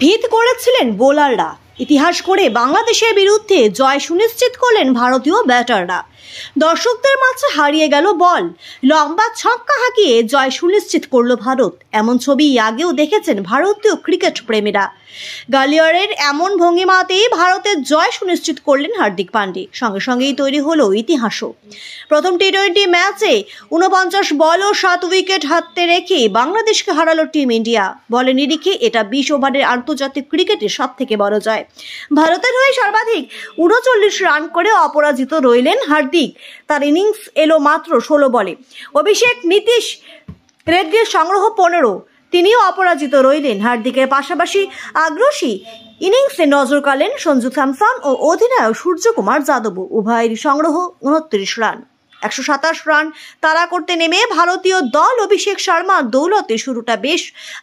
ভিত করেছিলেন বোলাররা। ইতিহাস করে বাংলাদেশের বিরুদ্ধে জয় সুনিশ্চিত করলেন ভারতীয় ব্যাটাররা। দর্শকদের মাঝে হারিয়ে গেল বল, লম্বা ছক্কা হাঁকিয়ে জয় সুনিশ্চিত করল ভারত। এমন ছবি আগেও দেখেছেন ভারতীয় ক্রিকেট প্রেমীরা। গালিয়ারের এমন ভঙ্গিমাতেই ভারতের জয় সুনিশ্চিত করলেন হার্দিক পান্ডে। সঙ্গে সঙ্গেই তৈরি হলো ইতিহাসও। প্রথম টি-20 ম্যাচে 49 বল ও 7 উইকেট হাতে রেখে বাংলাদেশকে হারালো টিম ইন্ডিয়া। বলে নিরিখে এটা 20 ওভারের আন্তর্জাতিক ক্রিকেটের সবথেকে বড় জয়। ভারতের হয়ে সর্বাধিক 39 রান করে অপরাজিত রইলেন হার্দিক। তার ইনিংস এলো মাত্র 16 বলে। অভিষেক, নীতিশ রেড্ডির সংগ্রহ 15। তিনিও অপরাজিত রইলেন। হার্দিকের পাশাপাশি আগ্রাসী ইনিংসে নজর কাড়লেন সঞ্জু স্যামসন ও অধিনায়ক সূর্যকুমার যাদবও। উভয়েরই সংগ্রহ 29 রান। 127 রান তাড়া করতে নেমে ভারতীয় দল অভিষেক শর্মার দৌলতে শুরুটা বেশ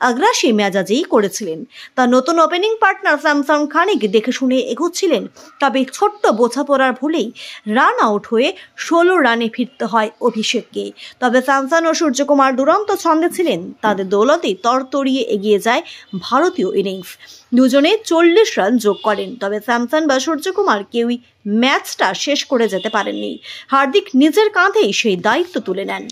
আগ্রাসী মেজাজেই করেছিলেন। তার নতুন ওপেনিং পার্টনার স্যামসন খানিক দেখে শুনে এগোচ্ছিলেন, তবে ছোট্ট বোঝাপড়ার ভুলেই রান আউট হয়ে 16 রানে ফিরতে হয় অভিষেককে। তবে স্যামসন ও সূর্যকুমার দুরন্ত ছন্দে ছিলেন। তাদের দৌলতেই তরতরিয়ে এগিয়ে যায় ভারতীয় ইনিংস। দুজনে 40 রান যোগ করেন। তবে স্যামসন বা সূর্যকুমার কেউই ম্যাচটা শেষ করে যেতে পারেননি। হার্দিক নিজের কাঁধেই সেই দায়িত্ব তুলে নেন।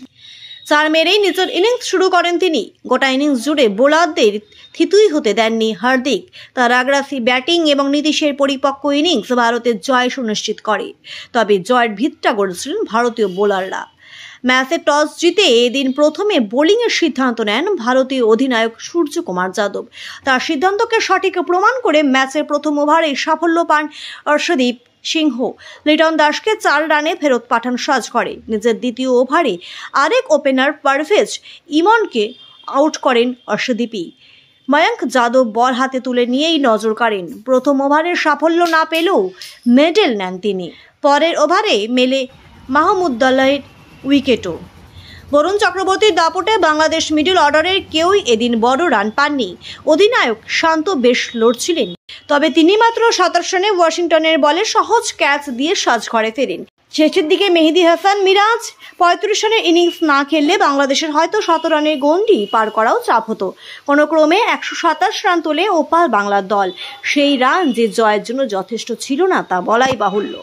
4 মেরেই নিজের ইনিংস শুরু করেন তিনি। গোটা ইনিংস জুড়ে বোলারদের থিতুই হতে দেননি হার্দিক। তার আগ্রাসী ব্যাটিং এবং নীতিশের পরিপক্ক ইনিংস ভারতের জয় সুনিশ্চিত করে। তবে জয়ের ভিতটা গড়েছিলেন ভারতীয় বোলাররা। ম্যাচে টস জিতে এদিন প্রথমে বোলিংয়ের সিদ্ধান্ত নেন ভারতীয় অধিনায়ক সূর্যকুমার যাদব। তার সিদ্ধান্তকে সঠিক প্রমাণ করে ম্যাচের প্রথম ওভারে সাফল্য পান অর্শদীপ সিংহ। লিটন দাসকে 4 রানে ফেরত পাঠান সাজ করে। নিজের দ্বিতীয় ওভারে আরেক ওপেনার পারভেজ ইমনকে আউট করেন অর্শদীপই। ময়ঙ্ক যাদব বল হাতে তুলে নিয়েই নজর কাড়েন। প্রথম ওভারে সাফল্য না পেলেও মেডেল নেন তিনি। পরের ওভারে মেলে মাহমুদুল্লাহের উইকেটও। বরুণ চক্রবর্তীর দাপটে বাংলাদেশ মিডল অর্ডারের কেউই এদিন বড় রান পাননি। অধিনায়ক শান্ত বেশ লড়ছিলেন, তবে তিনি মাত্র 27 রানে ওয়াশিংটনের বলে সহজ ক্যাচ দিয়ে সাজঘরে ফেরেন। শেষের দিকে মেহেদী হাসান মিরাজ 35 রানের ইনিংস না খেললে বাংলাদেশের হয়তো 100 রানের গণ্ডি পার করাও চাপ হতো। কোনো ক্রমে 127 রান তোলে ওপার বাংলার দল। সেই রান যে জয়ের জন্য যথেষ্ট ছিল না তা বলাই বাহুল্য।